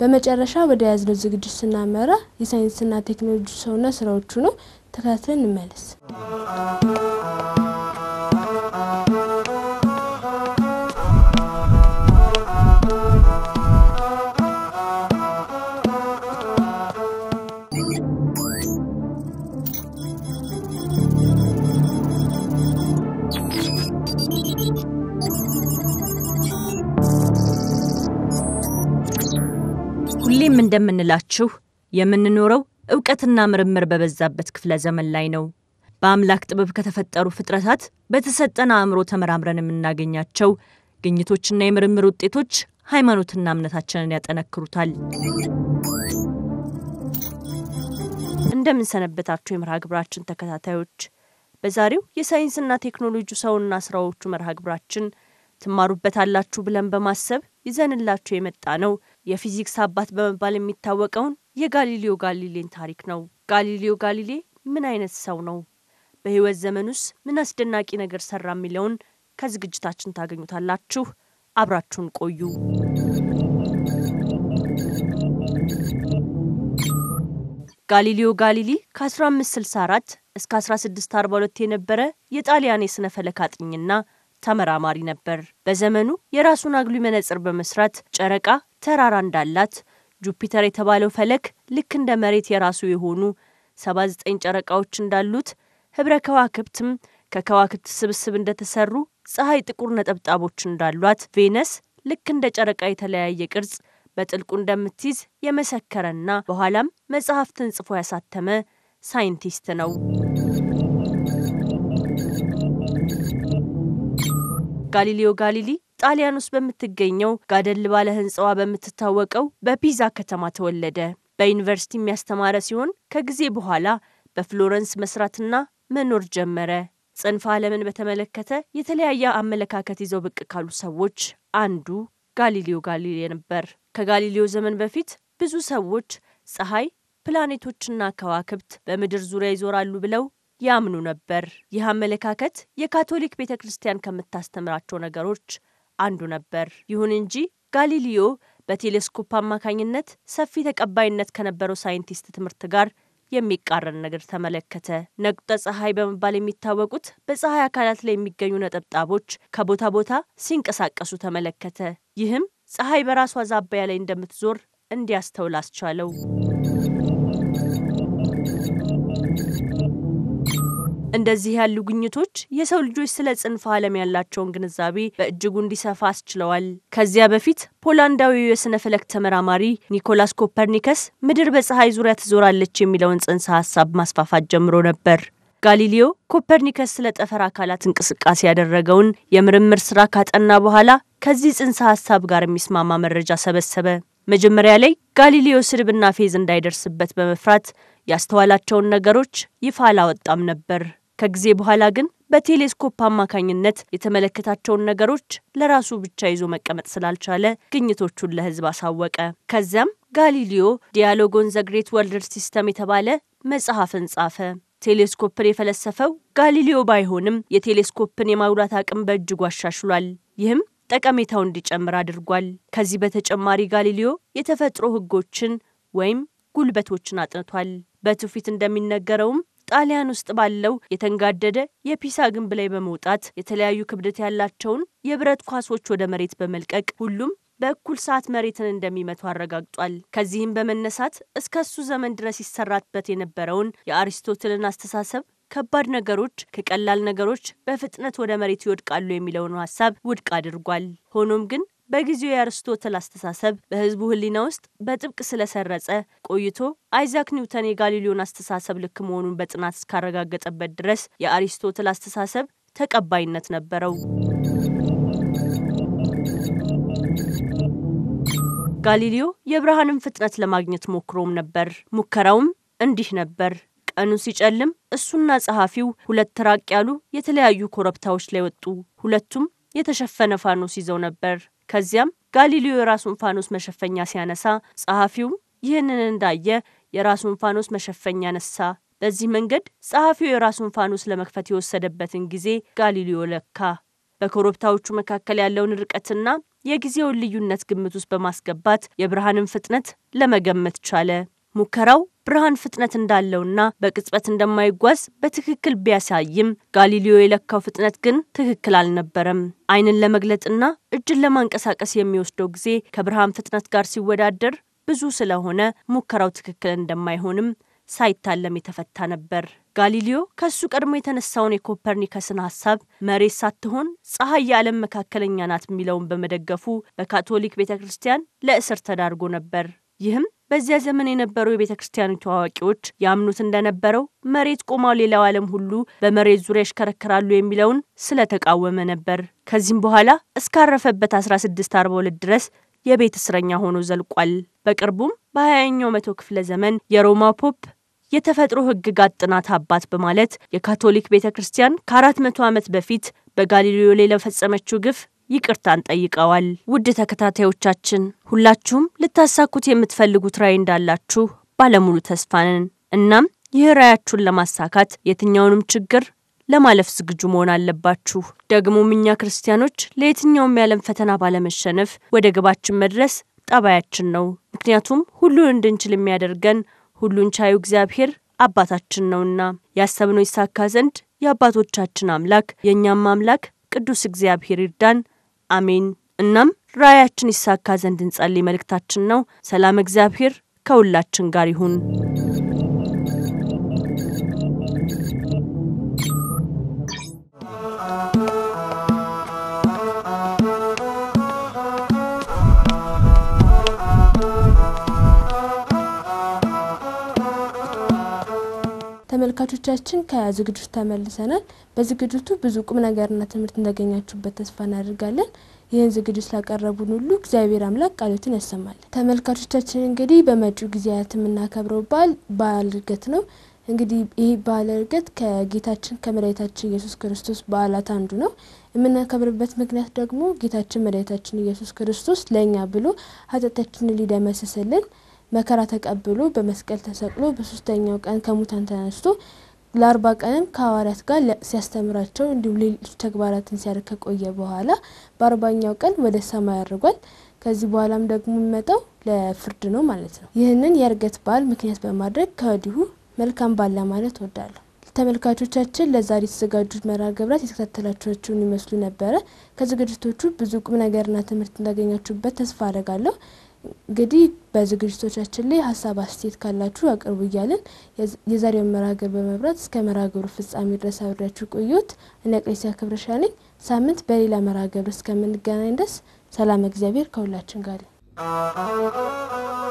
በመጨረሻ ወደ ያዝነው ዝግጅት ስናመራ የሳይንስና ቴክኖሎጂ ሰውና ስራዎቹ ነው። ተከታትለን እንመለስ። ሁሌም እንደምንላችሁ የምንኖረው ዕውቀትና ምርምር በበዛበት ክፍለ ዘመን ላይ ነው። በአምላክ ጥበብ ከተፈጠሩ ፍጥረታት በተሰጠና አእምሮ ተመራምረን የምናገኛቸው ግኝቶችና የምርምር ውጤቶች ሃይማኖትና እምነታችንን ያጠነክሩታል። እንደምን ሰነበታችሁ የመርሃ ግብራችን ተከታታዮች። በዛሬው የሳይንስና ቴክኖሎጂ ሰውና ስራዎቹ መርሃ ግብራችን ትማሩበታላችሁ ብለን በማሰብ ይዘንላችሁ የመጣ ነው የፊዚክስ አባት በመባል የሚታወቀውን የጋሊሊዮ ጋሊሌን ታሪክ ነው። ጋሊሊዮ ጋሊሌ ምን አይነት ሰው ነው? በህይወት ዘመኑስ ምን አስደናቂ ነገር ሰራ የሚለውን ከዝግጅታችን ታገኙታላችሁ። አብራችሁን ቆዩ። ጋሊሊዮ ጋሊሊ ከ1564 እስከ 1642 የነበረ የጣሊያን የስነ ፈለክ አጥኚና ተመራማሪ ነበር። በዘመኑ የራሱን አግሉ መነጽር በመስራት ጨረቃ ተራራ እንዳላት፣ ጁፒተር የተባለው ፈለክ ልክ እንደ መሬት የራሱ የሆኑ 79 ጨረቃዎች እንዳሉት፣ ህብረ ከዋክብትም ከከዋክብት ስብስብ እንደተሰሩ፣ ፀሐይ ጥቁር ነጠብጣቦች እንዳሏት፣ ቬነስ ልክ እንደ ጨረቃ የተለያየ ቅርጽ በጥልቁ እንደምትይዝ የመሰከረና በኋላም መጽሐፍትን ጽፎ ያሳተመ ሳይንቲስት ነው። ጋሊሊዮ ጋሊሊ ጣሊያን ውስጥ በምትገኘው ጋደል ባለ ህንጻዋ በምትታወቀው በፒዛ ከተማ ተወለደ። በዩኒቨርሲቲ የሚያስተማረ ሲሆን ከጊዜ በኋላ በፍሎረንስ መስራትና መኖር ጀመረ። ጽንፈ ዓለምን በተመለከተ የተለያየ አመለካከት ይዘው ብቅ ካሉ ሰዎች አንዱ ጋሊሊዮ ጋሊሊ ነበር። ከጋሊሊዮ ዘመን በፊት ብዙ ሰዎች ፀሐይ፣ ፕላኔቶችና ከዋክብት በምድር ዙሪያ ይዞራሉ ብለው ያምኑ ነበር። ይህ አመለካከት የካቶሊክ ቤተክርስቲያን ከምታስተምራቸው ነገሮች አንዱ ነበር። ይሁን እንጂ ጋሊሊዮ በቴሌስኮፕ አማካኝነት ሰፊ ተቀባይነት ከነበረው ሳይንቲስት ትምህርት ጋር የሚቃረን ነገር ተመለከተ። ነቁጠ ፀሐይ በመባል የሚታወቁት በፀሐይ አካላት ላይ የሚገኙ ነጠብጣቦች ከቦታ ቦታ ሲንቀሳቀሱ ተመለከተ። ይህም ፀሐይ በራሷ ዛባያ ላይ እንደምትዞር እንዲያስተውል አስቻለው። እንደዚህ ያሉ ግኝቶች የሰው ልጆች ስለ ጽንፈ ዓለም ያላቸውን ግንዛቤ በእጅጉ እንዲሰፋ አስችለዋል። ከዚያ በፊት ፖላንዳዊው የስነ ፈለክ ተመራማሪ ኒኮላስ ኮፐርኒከስ ምድር በፀሐይ ዙሪያ ትዞራለች የሚለውን ጽንሰ ሐሳብ ማስፋፋት ጀምሮ ነበር። ጋሊሊዮ ኮፐርኒከስ ስለ ጠፈር አካላት እንቅስቃሴ ያደረገውን የምርምር ስራ ካጠና በኋላ ከዚህ ጽንሰ ሐሳብ ጋር የሚስማማ መረጃ ሰበሰበ። መጀመሪያ ላይ ጋሊሊዮ ስድብና ፌዝ እንዳይደርስበት በመፍራት ያስተዋላቸውን ነገሮች ይፋ አላወጣም ነበር። ከጊዜ በኋላ ግን በቴሌስኮፕ አማካኝነት የተመለከታቸውን ነገሮች ለራሱ ብቻ ይዞ መቀመጥ ስላልቻለ ግኝቶቹን ለህዝብ አሳወቀ። ከዚያም ጋሊሊዮ ዲያሎግ ኦን ዘ ግሬት ወርልድ ሲስተም የተባለ መጽሐፍን ጻፈ። ቴሌስኮፕን የፈለሰፈው ጋሊሊዮ ባይሆንም የቴሌስኮፕን የማጉላት አቅም በእጅጉ አሻሽሏል። ይህም ጠቀሜታው እንዲጨምር አድርጓል። ከዚህ በተጨማሪ ጋሊሊዮ የተፈጥሮ ህጎችን ወይም ጉልበቶችን አጥንቷል። በትውፊት እንደሚነገረውም ጣሊያን ውስጥ ባለው የተንጋደደ የፒሳ ግንብ ላይ በመውጣት የተለያዩ ክብደት ያላቸውን የብረት ኳሶች ወደ መሬት በመልቀቅ ሁሉም በእኩል ሰዓት መሬትን እንደሚመቱ አረጋግጧል። ከዚህም በመነሳት እስከሱ ዘመን ድረስ ይሰራበት የነበረውን የአሪስቶትልን አስተሳሰብ ከባድ ነገሮች ከቀላል ነገሮች በፍጥነት ወደ መሬት ይወድቃሉ የሚለውን ሐሳብ ውድቅ አድርጓል። ሆኖም ግን በጊዜው የአሪስቶትል አስተሳሰብ በህዝቡ ህሊና ውስጥ በጥብቅ ስለሰረጸ ቆይቶ አይዛክ ኒውተን የጋሊሊዮን አስተሳሰብ ልክ መሆኑን በጥናት እስካረጋገጠበት ድረስ የአሪስቶትል አስተሳሰብ ተቀባይነት ነበረው። ጋሊሊዮ የብርሃንን ፍጥነት ለማግኘት ሞክሮም ነበር። ሙከራውም እንዲህ ነበር። ቀኑ ሲጨልም እሱና ጸሐፊው ሁለት ራቅ ያሉ የተለያዩ ኮረብታዎች ላይ ወጡ። ሁለቱም የተሸፈነ ፋኖስ ይዘው ነበር። ከዚያም ጋሊሊዮ የራሱን ፋኖስ መሸፈኛ ሲያነሳ ጸሐፊው ይህንን እንዳየ የራሱን ፋኖስ መሸፈኛ ነሳ። በዚህ መንገድ ጸሐፊው የራሱን ፋኖስ ለመክፈት የወሰደበትን ጊዜ ጋሊሊዮ ለካ። በኮረብታዎቹ መካከል ያለውን ርቀትና የጊዜውን ልዩነት ግምት ውስጥ በማስገባት የብርሃንን ፍጥነት ለመገመት ቻለ። ሙከራው ብርሃን ፍጥነት እንዳለውና በቅጽበት እንደማይጓዝ በትክክል ቢያሳይም ጋሊሊዮ የለካው ፍጥነት ግን ትክክል አልነበረም። አይንን ለመግለጥና እጅን ለማንቀሳቀስ የሚወስደው ጊዜ ከብርሃን ፍጥነት ጋር ሲወዳደር ብዙ ስለሆነ ሙከራው ትክክል እንደማይሆንም ሳይታለም የተፈታ ነበር። ጋሊሊዮ ከሱ ቀድሞ የተነሳውን የኮፐርኒከስን ሐሳብ መሬት ሳትሆን ፀሐይ የዓለም መካከለኛ ናት የሚለውን በመደገፉ በካቶሊክ ቤተክርስቲያን ለእስር ተዳርጎ ነበር። ይህም በዚያ ዘመን የነበሩ የቤተክርስቲያኒቱ አዋቂዎች ያምኑት እንደነበረው መሬት ቆማው ሌላው ዓለም ሁሉ በመሬት ዙሪያ ይሽከረከራሉ የሚለውን ስለተቃወመ ነበር። ከዚህም በኋላ እስካረፈበት 1642 ድረስ የቤት እስረኛ ሆኖ ዘልቋል። በቅርቡም በ20ኛው መቶ ክፍለ ዘመን የሮማ ፖፕ የተፈጥሮ ሕግጋት ጥናት አባት በማለት የካቶሊክ ቤተክርስቲያን ከ400 ዓመት በፊት በጋሊሊዮ ላይ ለፈጸመችው ግፍ ይቅርታን ጠይቀዋል። ውድ ተከታታዮቻችን ሁላችሁም ልታሳኩት የምትፈልጉት ራዕይ እንዳላችሁ ባለሙሉ ተስፋ ነን። እናም ይህ ራዕያችሁን ለማሳካት የትኛውንም ችግር ለማለፍ ዝግጁ መሆን አለባችሁ። ደግሞ እኛ ክርስቲያኖች ለየትኛውም የዓለም ፈተና ባለመሸነፍ ወደ ግባችን መድረስ ጠባያችን ነው። ምክንያቱም ሁሉን እንድንችል የሚያደርገን ሁሉን ቻዩ እግዚአብሔር አባታችን ነውና። ያሰብነው ይሳካ ዘንድ የአባቶቻችን አምላክ የኛም አምላክ ቅዱስ እግዚአብሔር ይርዳን። አሜን። እናም ራዕያችን ይሳካ ዘንድ እንጸልይ መልእክታችን ነው። ሰላም እግዚአብሔር ከሁላችን ጋር ይሁን። ተመልካቾቻችን ከዝግጅቱ ተመልሰናል። በዝግጅቱ ብዙ ቁም ነገርና ትምህርት እንዳገኛችሁበት ተስፋ እናደርጋለን። ይህን ዝግጅት ላቀረቡን ሁሉ እግዚአብሔር አምላክ ቃሉን ያሰማል። ተመልካቾቻችን እንግዲህ በመጪው ጊዜያት የምናከብረው በዓለ ዕርገት ነው። እንግዲህ ይህ በዓለ ዕርገት ከጌታችን ከመድኃኒታችን ኢየሱስ ክርስቶስ በዓላት አንዱ ነው። የምናከብርበት ምክንያት ደግሞ ጌታችን መድኃኒታችን ኢየሱስ ክርስቶስ ለኛ ብሎ ኃጢአታችንን ሊደመስስልን መከራ ተቀብሎ በመስቀል ተሰቅሎ በሶስተኛው ቀን ከሙታን ተነስቶ ለ40 ቀንም ከሐዋርያት ጋር ሲያስተምራቸው እንዲሁም ሌሎች ተግባራትን ሲያደርግ ቆየ በኋላ በ40ኛው ቀን ወደ ሰማይ አርጓል። ከዚህ በኋላም ደግሞ የሚመጣው ለፍርድ ነው ማለት ነው። ይህንን የዕርገት በዓል ምክንያት በማድረግ ከወዲሁ መልካም በዓል ለማለት እወዳለሁ። ተመልካቾቻችን ለዛሬ የተዘጋጁት መርሃ ግብራት የተከታተላችኋቸውን ይመስሉ ነበር። ከዝግጅቶቹ ብዙ ቁም ነገርና ትምህርት እንዳገኛችሁበት ተስፋ አደርጋለሁ። እንግዲህ በዝግጅቶቻችን ላይ ሐሳብ አስተያየት ካላችሁ አቅርቡ እያልን የዛሬውን መርሃ ግብር በመብራት እስከ መርሃ ግብሩ ፍጻሜ ድረስ አብራችሁ ቆዩት። እኔ ቅድስት ያክብርሻ ነኝ። ሳምንት በሌላ መርሃ ግብር እስከምንገናኝ ድረስ ሰላም እግዚአብሔር ከሁላችን ጋር ይሁን።